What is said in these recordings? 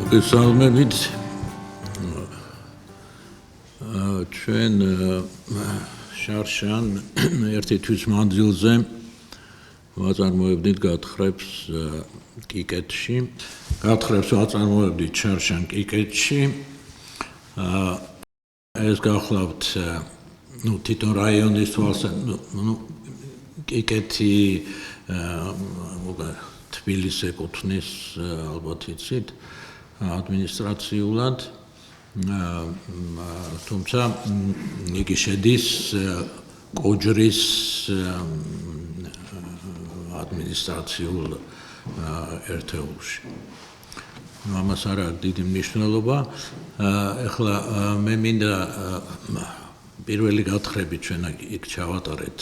მოგესალმებით ჩვენ შარშან ერთი თვის მანძილზე ვაწარმოებდით გათხრებს კიკეთში ვაწარმოებდით შარშან კიკეთში ეს გახლავთ თვითონ რაიონის თვალსაჩინო კიკეთი თბილისს ეკუთვნის ალბათ იცით ადმინისტრაციულად თუმცა იგი შედის კოჯრის ადმინისტრაციულ ერთეულში. ამას არ აქვს დიდი მნიშვნელობა. ეხლა მე მინდა პირველი გათხრები ჩვენ იქ ჩავატარეთ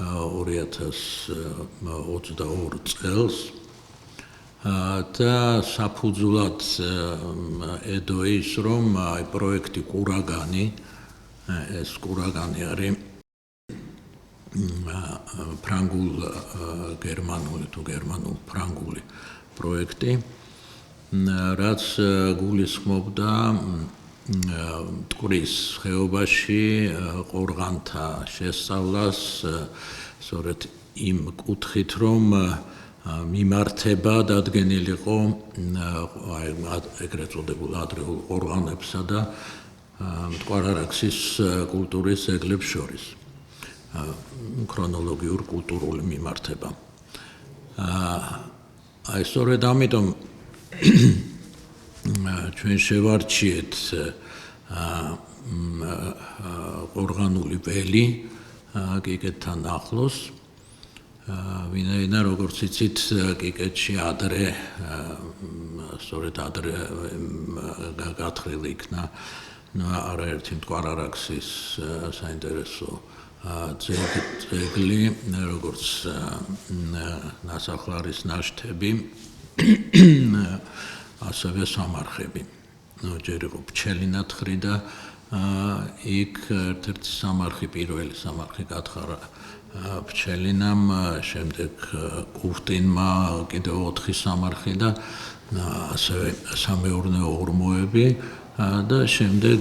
2022 წელს და საფუძვლად ედო ის რომ პროექტი კურაგანი ეს კურაგანი არის ფრანგულ გერმანული თუ გერმანულ ფრანგული პროექტი რაც გულისხმობდა მტკვრის ხეობაში ყორღანთა შესწავლას სწორედ იმ კუთხით რომ მიმართება დადგენილიყო ეგრეთ წოდებულ ადრეულ ყორღანებსა და მტკვარ-არაქსის კულტურის ძეგლებს შორის ქრონოლოგიურ კულტურული მიმართება. აი სწორედ ამიტომ ჩვენ შევარჩიეთ ყორღანული ველი კიკეთთან ახლოს ვინაიდან როგორც იცით კიკეთში ადრე სწორედ ადრე გათხრილი იქნა არაერთი მტკვარ-არაქსის საინტერესო ძეგლი როგორც ნასახლარის ნაშთები ასევე სამარხები. ჯერ იყო ფჩელინათხრი და იქ ერთ-ერთი სამარხი პირველი სამარხი გათხარა ფჩელინამ, შემდეგ კურტინმა კიდევ 4 სამარხი და ასევე სამეურნეო ორმოები და შემდეგ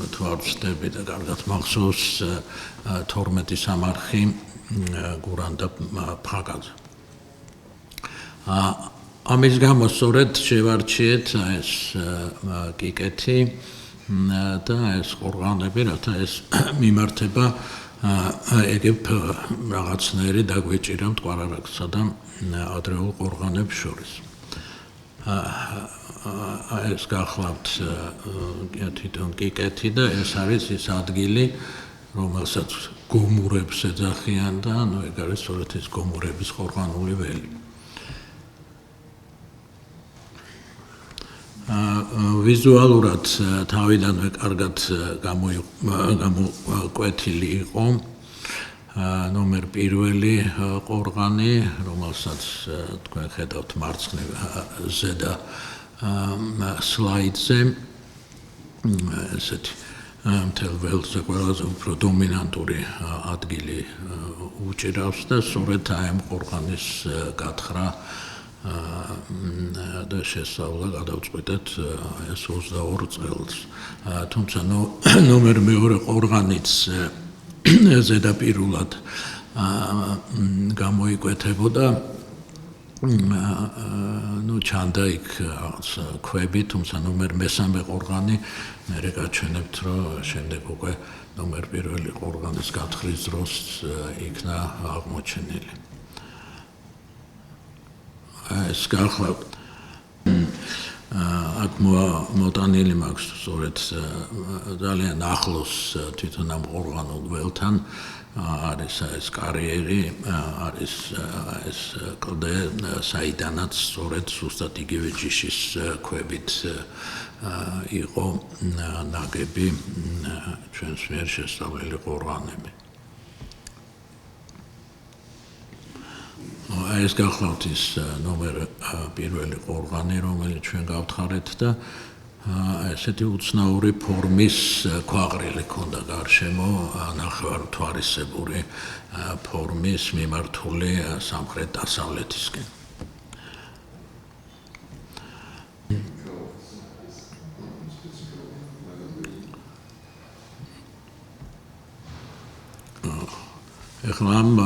თუ არ ვცდები და კარგად მახსოვს 12 სამარხი გურანდა ფაგაძე. ამის გამო სწორედ შევარჩიეთ ეს კიკეთი და ეს ყორღანები, რათა ეს მიმართება ეგებ რაღაცნაირი დაგვეჭირა მტკვარ-არაქსსა და ადრეულ ყორღანებს შორის. ეს გახლავთ თვითონ კიკეთი და ეს არის ის ადგილი, რომელსაც გომურებს ეძახიან და ეგ არის სწორედ ეს გომურების ყორღანული ველი. ვიზუალურად თავიდანვე კარგად გამოკვეთილი იყო ნომერ პირველი ყორღანი, რომელსაც თქვენ ხედავთ მარცხნივ ზედა სლაიდზე ესეთი მთელ ველზე ყველაზე უფრო დომინანტური ადგილი უჭირავს და სწორედ ამ ყორღანის გათხრა და შესწავლა გადავწყვიტეთ ეს 22 წელს. თუმცა ნომერ მეორე ყორღანიც ზედაპირულად გამოიკვეთებოდა ჩანდა იქ ქვები, თუმცა ნომერ მესამე ყორღანი მერე გაჩვენებთ რომ შემდეგ უკვე ნომერ პირველი ყორღანის გათხვრის დროს იქნა აღმოჩენილი. ეს გახლავთ აქ მოტანილი მაქვს სწორედ ძალიან ახლოს თვითონ ამ ყორღანულ ველთან არის ეს კარიერი, არის ეს კლდე, საიდანაც სწორედ ზუსტად იგივე ჯიშის ქვებით იყო ნაგები ჩვენს მიერ შესწავლილი ყორღანები. ეს გახლავთ ის ნომერ პირველი ყორღანი, რომელიც ჩვენ გავთხარეთ და ესეთი უცნაური ფორმის ქვაყრილი ქონდა გარშემო, ნახევარმთვარისებური ფორმის მიმართული სამხრეთ-დასავლეთისკენ. ამ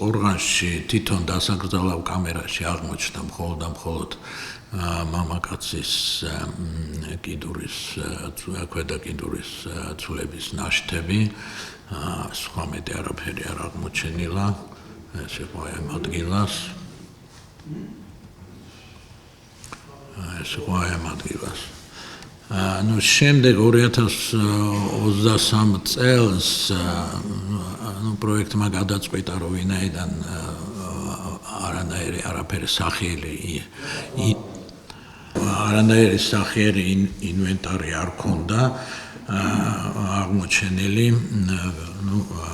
ორგანში თვითონ დასაკრძალავ კამერაში აღმოჩნდა მხოლოდ მამაკაცის კიდურის ქვედა კიდურის ცვლების ნაშთები, სხვა მეტი არაფერი არ აღმოჩენილა, ეს იყო ამ ადგილას. Ну, შემდეგ 2023 წელს პროექტმა გადაწყვიტა, რომ ვინაიდან არანაირი სახიერი ინვენტარი არ ქონდა აღმოჩენილი,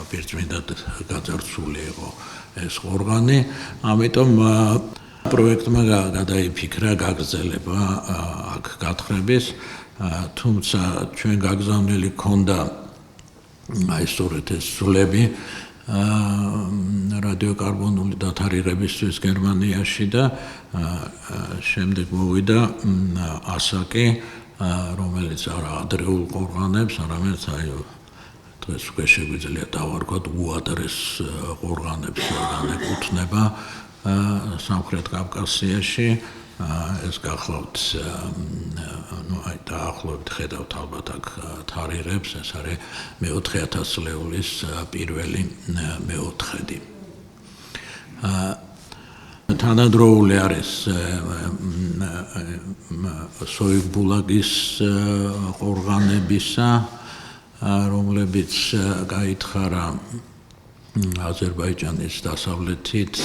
პირწმინდად გაძარცვული იყო ეს ორგანი, ამიტომ პროექტმა გადაიფიქრა გაგრძელება აქ გათხრების, თუმცა ჩვენ გაგზავნილი ქონდა აი სწორედ ეს ცვლები რადიოკარბონული დათარიღებისთვის გერმანიაში და შემდეგ მოვიდა ასაკი, რომელიც არა ადრეულ ყორღანებს, არამედ აი დღეს უკვე შეგვიძლია დავარქვათ უადრეს ყორღანებს განეკუთვნება სამხრეთ კავკასიაში. ეს გახლავთ, აი დაახლოებით ხედავთ ალბათ აქ თარიღებს, ეს არის მე-4000 წლეულის პირველი მეოთხედი. თანადროული არის სოიგბულაგის ყორღანებისა, რომლებიც გაითხარა აზერბაიჯანის დასავლეთით,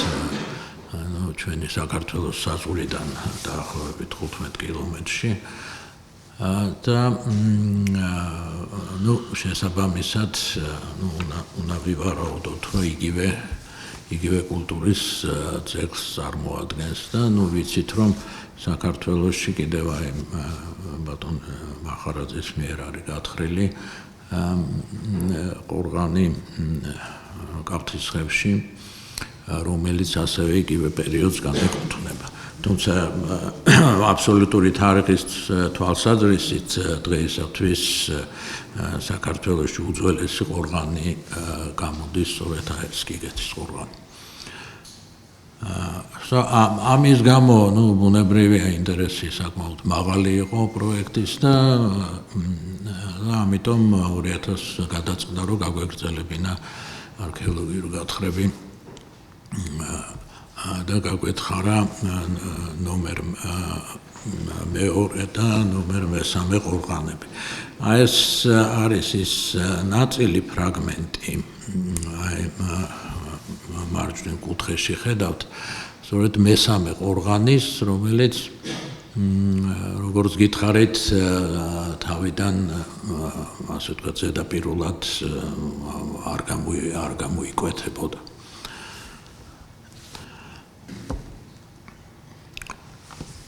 ჩვენი საქართველოს საზღვრიდან დაახლოებით 15 კილომეტრში და შესაბამისად უნდა ვივარაუდოთ, რომ იგივე კულტურის ძეგლს წარმოადგენს და ვიცით, რომ საქართველოში კიდევ აი ბატონ მახარაძის მიერ არის გათხრილი ყორღანი კავთისხევში, რომელიც ასევე იგივე პერიოდს განეკუთვნება. თუმცა აბსოლუტური თარიღის თვალსაზრისით დღეისათვის საქართველოში უძველესი ყორღანი გამოდის სწორედ ეს გიგეთის ყორღანი. ამის გამო, ბუნებრივია ინტერესი საკმაოდ მაღალი იყო პროექტის და ამიტომ 2000 გადაწყდა, რომ გაგვეგრძელებინა არქეოლოგიური გათხრები და გაგვეთხარა ნომერ მეორე და ნომერ მესამე ყორღანები. ეს არის ის ნაწილი ფრაგმენტი, აი მარჯვნივ კუთხეში ხედავთ, სწორედ მესამე ყორღანის, რომელიც როგორც გითხარით, თავიდან ასე ვთქვათ, ზედაპირულად არ გამოიკვეთებოდა.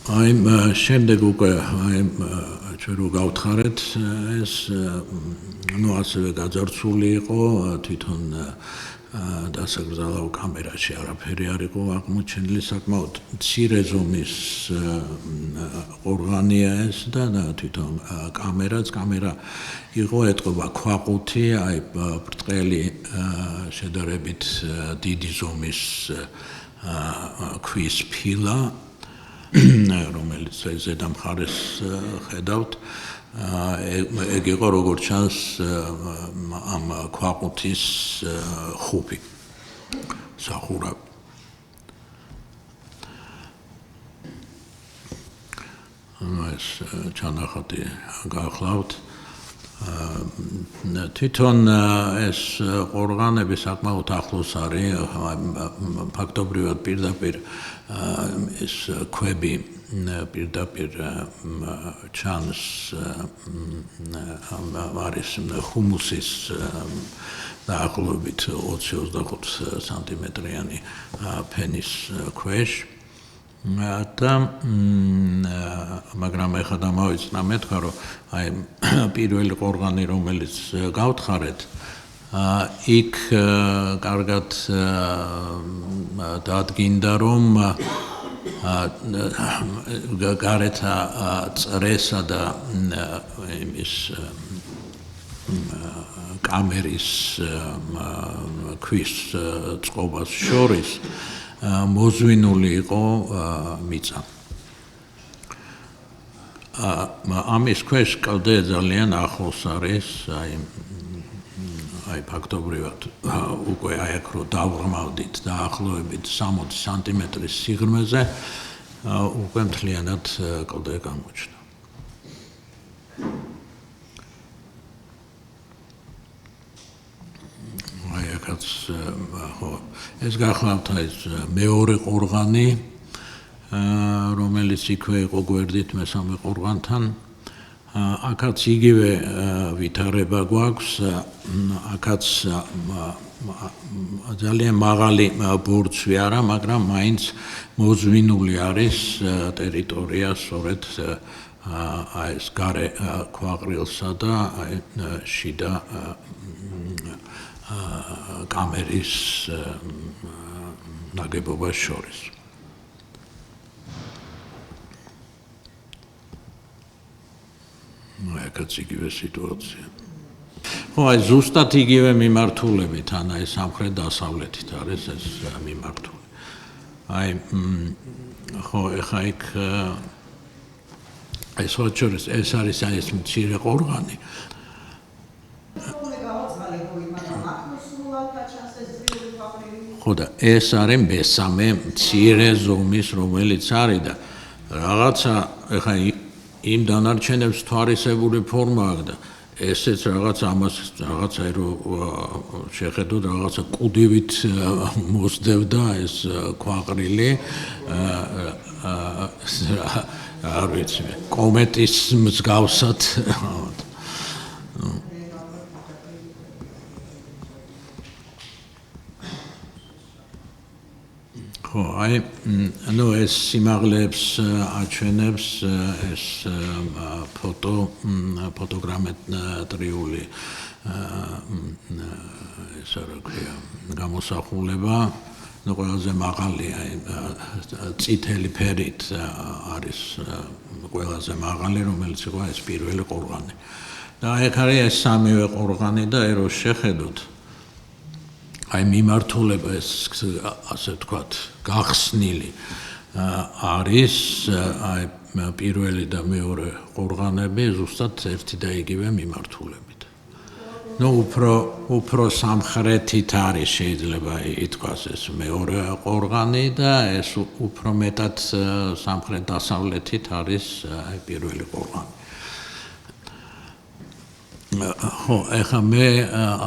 აი შემდეგ უკვე ჩვენ რო გავთხარეთ ეს ასევე გაძარცვული იყო თვითონ დასაკრძალავ კამერაში არაფერი არ იყო აღმოჩენილი, საკმაოდ მცირე ზომის ყორღანია ეს და თვითონ კამერა იყო, ეტყობა ქვაყუთი, აი ბრტყელი შედარებით დიდი ზომის ქვის ფილა, რომელიც ზედა მხარეს ხედავთ, ეგ იყო როგორც ჩანს ამ ქვაყუთის ხუბი, სახურავი. ეს ჩანახატი გახლავთ. თვითონ ეს ყორღანები საკმაოდ ახლოს არის, ფაქტობრივად პირდაპირ ეს ქვები პირდაპირ ჩანს, არის ჰუმუსის დაახლოებით 20-25 სანტიმეტრიანი ფენის ქვეშ და მაგრამ ეხლა დამავიწყდა მეთქვა, რომ აი პირველი ყორღანი, რომელიც გავთხარეთ, იქ კარგად დადგინდა, რომ გარეთა წრესა და იმის კამერის ქვის წყობას შორის მოძვინული იყო მიწა. ამის ქვეშ კლდე ძალიან ახლოს არის, აი ფაქტობრივად უკვე აი აქ რო დავღრმავდით დაახლოებით 60 სანტიმეტრის სიღრმეზე უკვე მთლიანად კლდე გამოჩნდა. აი აქაც ხო ეს გახლავთ ეს მეორე ყორღანი რომელიც იქვე იყო გვერდით მესამე ყორღანთან აქაც იგივე ვითარება გვაქვს აქაც ძალიან მაღალი ბორცვი არა მაგრამ მაინც მოძვინული არის ტერიტორია სწორედ აი ეს გარე ქვაყრილსა და აი შიდა კამერის ნაგებობას შორის. აქაც იგივე სიტუაცია. ხო, აი ზუსტად იგივე მიმართულებით, ან აი სამხრეთ დასავლეთით არის ეს მიმართული. აი ხო, ეხა იქ აი სწორედ ეს არის აი ეს მცირე ყორღანი. ხო და ეს არის მესამე მცირე ზომის რომელიც არის და რაღაცა ეხა იმ დანარჩენებს თვარისებური ფორმა აქვს და ესეც რაღაც ამას რაღაცა რო შეხედოთ რაღაცა კუდივით მოსდევდა ეს ქვაყრილი არ ვიცი კომეტის მსგავსად ხო აი ნუ ეს სიმაღლეებს აჩვენებს ეს ფოტოგრამეტრიული ეს რა ქვია გამოსახულება ნუ ყველაზე მაღალი აი წითელი ფერით არის ყველაზე მაღალი რომელიც იყო ეს პირველი ყორღანი და აი ხარი ეს სამივე ყორღანი და რო შეხედოთ აი მიმართულება ეს ასე ვთქვათ გახსნილი არის აი პირველი და მეორე ყორღანები ზუსტად ერთი და იგივე მიმართულებით. ნუ უფრო სამხრეთით არის შეიძლება ითქვას ეს მეორე ყორღანი და ეს უფრო მეტად სამხრეთ დასავლეთით არის აი პირველი ყორღანი. ხო, ეხა მე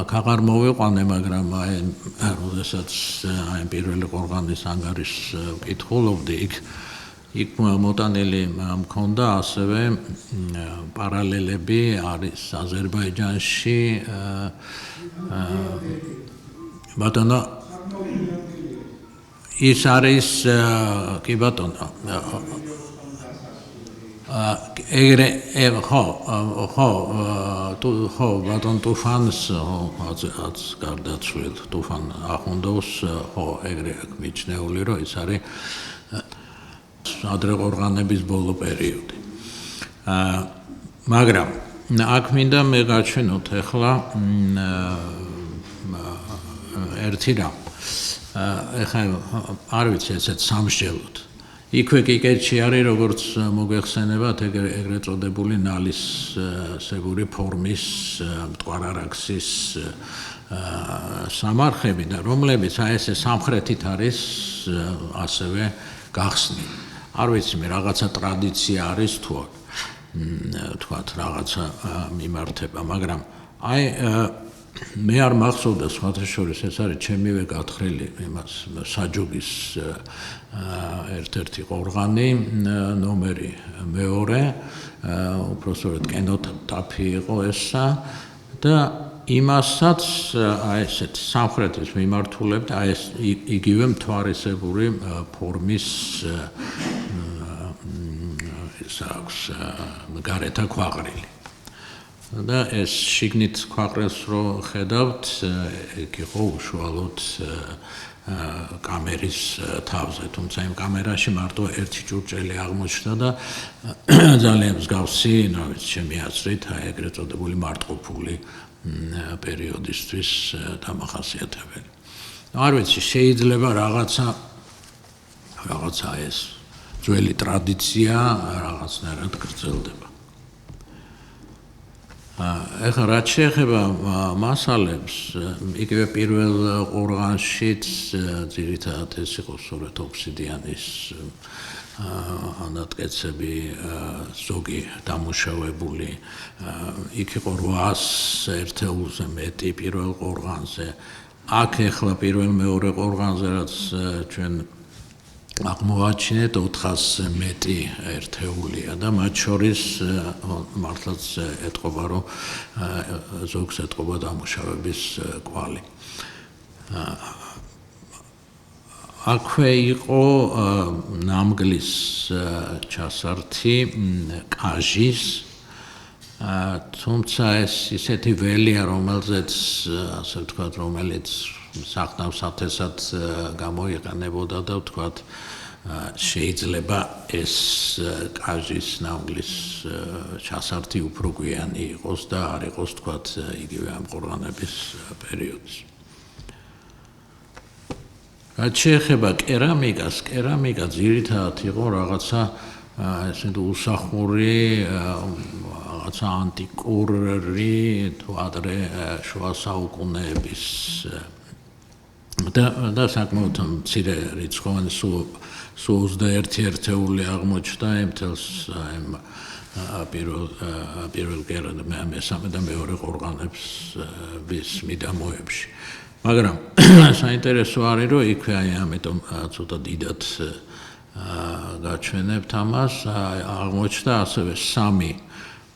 აქ აღარ მოვიყვანე, მაგრამ აი როდესაც აი პირველი ყორღანის ანგარის ვკითხულობდი, იქ მოტანილი მქონდა ასევე პარალელები არის აზერბაიჯანში ბატონო ის არის კი ბატონო ეგრე ხო ბატონ ტუფანს აც გარდაცვლილ ტუფან ახუნდოვს ხო ეგრე მიჩნეული რომ ის არის ადრე ყორღანების ბოლო პერიოდი მაგრამ აქ მინდა მე გაჩვენოთ ახლა ერთი რამ ახლა არ ვიცი ესეც სამსჯელოდ იქვე კიკეთში არის როგორც მოგეხსენებათ ეგრე წოდებული ნალისებური ფორმის მტკვარ-არაქსის სამარხები და რომლებიც აი ესე სამხრეთით არის ასევე გახსნილი. არ ვიცი მე რაღაცა ტრადიცია არის თუ თქვათ რაღაცა მიმართება, მაგრამ აი მე არ მახსოვდა სხვათა შორის ეს არის ჩემივე გათხრილი იმას საჯოგის ერთ-ერთი ყორღანი ნომერი მეორე უბრალოდ კენოტაფი იყო ესა და იმასაც აი ესეთ სამხრეთის მიმართულებით აი ეს იგივე მთვარისებური ფორმის ეს აქვს გარეთა ქვაყრილი და ეს შიგნით ქვაყრილს რო ხედავთ ეგ იყო უშუალოდ კამერის თავზე თუმცა იმ კამერაში მარტო ერთი ჭურჭელი აღმოჩნდა და ძალიან მსგავსი, რა ვიცი, ჩემი აზრით, აი ეგრეთ წოდებული მარტყოფული პერიოდისთვის დამახასიათებელი. არ ვიცი, შეიძლება რაღაცა ეს ძველი ტრადიცია რაღაცნაირად გრძელდება. ეხლა რაც შეეხება მასალებს, იგივე პირველ ყორღანშიც ძირითადად ეს იყო სწორედ ობსიდიანის ანატკეცები, ზოგი დამუშავებული, იქ იყო 800 ერთეულზე მეტი პირველ ყორღანზე. აქ ეხლა პირველ მეორე ყორღანზე რაც ჩვენ აღმოვაჩინეთ 400-ზე მეტი ერთეულია და მათ შორის მართლაც ეტყობა, რომ ზოგს ეტყობა დამუშავების კვალი. აქვე იყო ნამგლის ჩასართი კაჟის, თუმცა ეს ისეთი ველია, რომელზეც ასე ვთქვათ, რომელიც სახნავს ათესად გამოიყენებოდა და ვთქვათ, შეიძლება ეს კაჟის ნამგლის ჩასართი უფრო გვიანი იყოს და არ იყოს თქვათ იგივე ამ ყორღანების პერიოდის. რაც შეეხება კერამიკას, კერამიკა ძირითადად იყო რაღაცა ესეთი უსახური, რაღაცა ანტიკური თუ ადრე შუა საუკუნეების და საკმაოდ მცირე რიცხოვანი სულ 21 ერთეული აღმოჩნდა მთელს ამ პირველ მესამე და მეორე ყორღანების მიდამოებში. მაგრამ საინტერესო არის, რომ იქვე ამიტომ ცოტა დიდად გაჩვენებთ ამას, აღმოჩნდა ასევე 3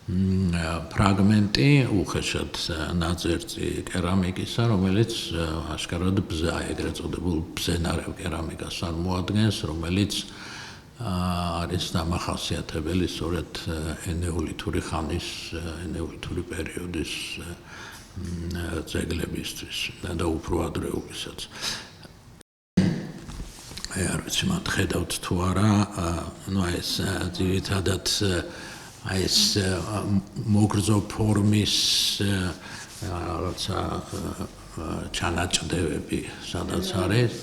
ფრაგმენტი უხეშად ნაძერწი კერამიკისა, რომელიც აშკარად ბზა, ეგრეთ წოდებულ ბზენარევ კერამიკას წარმოადგენს, რომელიც არის დამახასიათებელი სწორედ ენეოლითური ხანის, ენეოლითური პერიოდის ძეგლებისთვის და უფრო ადრეულისაც. არ ვიცი, მათ ხედავთ თუ არა, ეს ძირითადად ეს მოგრძო ფორმის რაღაცა ჩანაჭდევები, სადაც არის.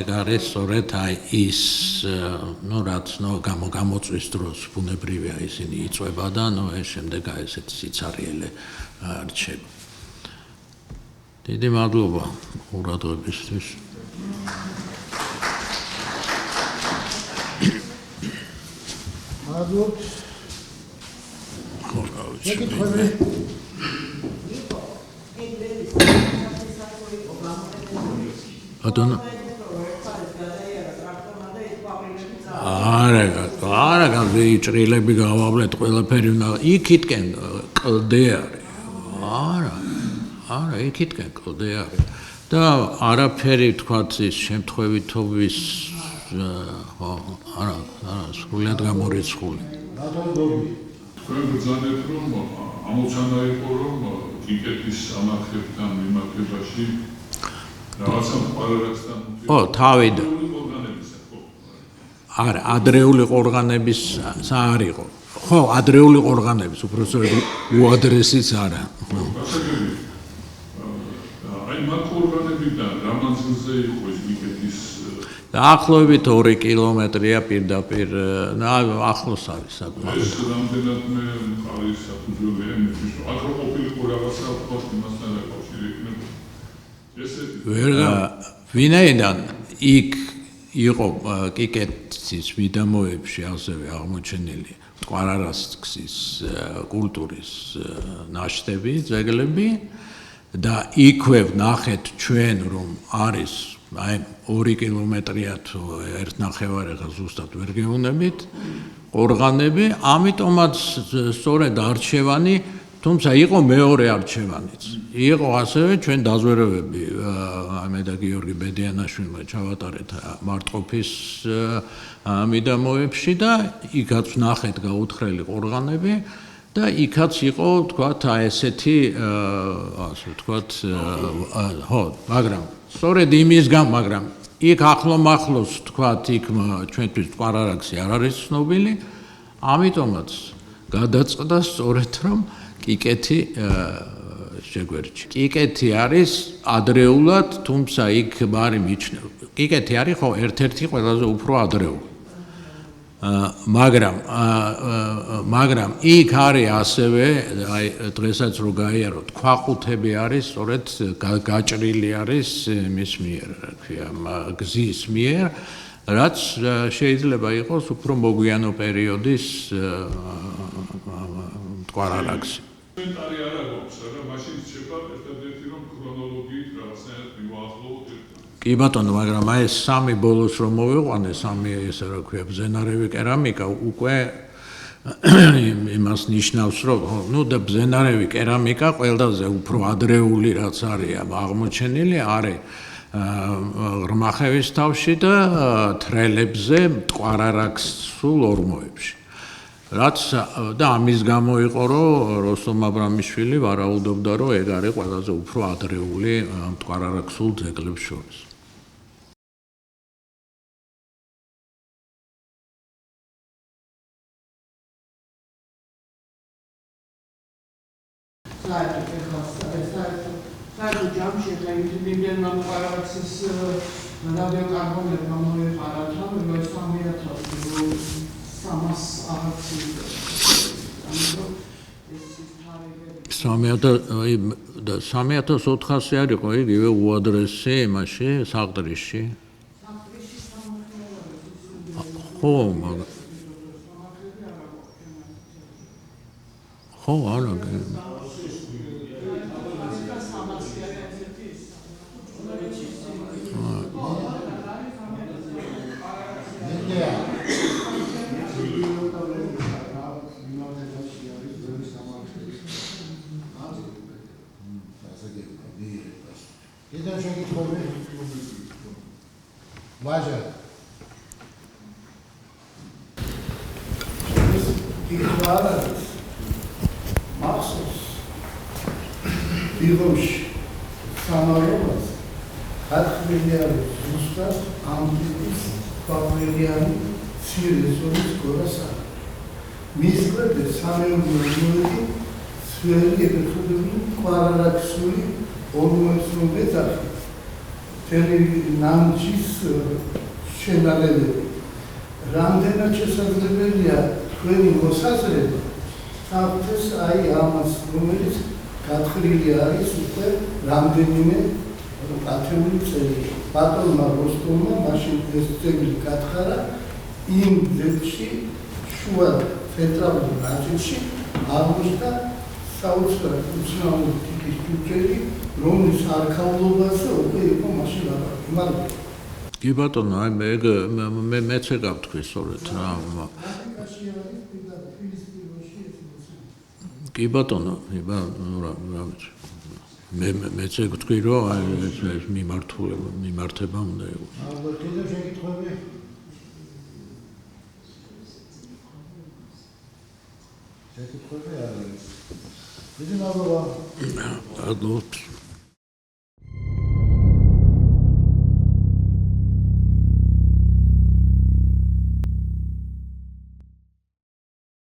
ეგ არის სწორედ ის, რაც გამოწვის დროს ბუნებრივია ისინი იწვება და ეს შემდეგ ესეთი სიცარიელე რჩება. დიდი მადლობა ყურადღებისთვის. არა, ვიჭრილები გავავლეთ ყველაფერი, იქითკენ კლდე არის. არა, იქითკენ კლდე არის. და არაფერი თქვათ ის შემთხვევითობის არა, სრულიად გამორიცხული. თქვენ ბრძანეთ, რომ ამოცანა იყო, რომ კიკეთის სამარხებთან მიმართებაში რაღაცა პარალელთან თავიდან. არა, ადრეული ყორღანების არ იყო. ადრეული ყორღანების, უბრალოდ უადრესიც არა. აი მათ ყორღანებიდან რა მანძილზე იყო ეს კიკეთის დაახლოებით 2 კილომეტრია პირდაპირ, ახლოს არის საკმაოდ. ეს რამდენად მე არის საფუძველი ემის, რომ აქ ყოფილიყო რაღაცა ვთქვათ იმასთან დაკავშირებული. ვინაიდან იქ იყო კიკეთის მიდამოებში ასევე აღმოჩენილი მტკვარ-არაქსის კულტურის ნაშთები, ძეგლები და იქვე ვნახეთ ჩვენ, რომ არის აი 2 კილომეტრია თუ 1.5 ხა ზუსტად ვერ გეუბნებით ყორღანები, ამიტომაც სწორედ არჩევანი, თუმცა იყო მეორე არჩევანიც. იყო ასევე ჩვენ დაზვერებები, მე და გიორგი ბედიანაშვილმა ჩავატარეთ მარტყოფის მიდამოებში და იქაც ვნახეთ გაუთხრელი ყორღანები და იქაც იყო, თქვათ, ესეთი, ასე ვთქვათ, მაგრამ სწორედ იმისგან, მაგრამ იქ ახლომახლოს, თქვათ, იქ ჩვენთვის მტკვარ-არაქსი არ არის ცნობილი, ამიტომაც გადაწყდა სწორედ, რომ კიკეთი შეგვერჩი. კიკეთი არის ადრეულად, თუმცა იქ მარი მიჩნევა. კიკეთი არის ხო ერთ-ერთი ყველაზე უფრო ადრეული. მაგრამ იქ არის ასევე აი დღესაც რო გაიაროთ ქვაყუთები არის სწორედ გაჭრილი არის მის მიერ რა ქვია გზის მიერ რაც შეიძლება იყოს უფრო მოგვიანო პერიოდის მტკვარ-არაქსი კომენტარი არ აქვს რა მაშინ შეება ერთადერთი რომ ქრონოლოგიით რაღაცნაირად მივაახლოვოთ კი ბატონო, მაგრამ აი ეს სამი ბოლოს რომ მოვიყვანე, სამი ესე რა ქვია, ბზენარევი კერამიკა უკვე იმას ნიშნავს, რომ ნუ და ბზენარევი კერამიკა ყველაზე უფრო ადრეული რაც არის აღმოჩენილი, არის ღრმახევის თავში და თრელებზე მტკვარ-არაქსულ ორმოებში. რაც და ამის გამო იყო, რომ როსტომ აბრამიშვილი ვარაუდობდა, რომ ეგ არის ყველაზე უფრო ადრეული მტკვარ-არაქსულ ძეგლებს შორის. საერთო ჯამში და იმდენმა მყარაქსის რადიოკარბონებმა მოეყარა თან 3400 არისო იგივე უადრესი იმაში საყდრისში ხო ხო არა Vaja. Iguara. Maxos. Igush. Samarovas. Hatmiliarus. Justas. Ambilis. Pamiliani. Sirisonis Korasa. Misle de Sameumuri. Sveli Efudumi. Quararaksuri. Ormosumeta. Namcis შენალებები. რამდენად შესაძლებელია თქვენი მოსაზრება თავის აი ამას რომელიც გათხრილი არის უკვე რამდენიმე ათეული წელი. ბატონმა როსტომმა მაშინ ეს ძეგლი გათხარა იმ ძეგლში შუა ცენტრალურ ნაწილში აღმოჩნდა საოცრად უცნაური ტიპის ჯუჯელი რომლის არქაულობაზე უკვე იყო მაშინ ლაპარაკი. კი ბატონო, აი მეც ეგ ვთქვი სწორედ რა. კი ბატონო, მეც ეგ ვთქვი, რომ აი ეს მიმართება უნდა იყოს. კიდევ შეკითხვები? შეკითხვები არის. დიდი მადლობა.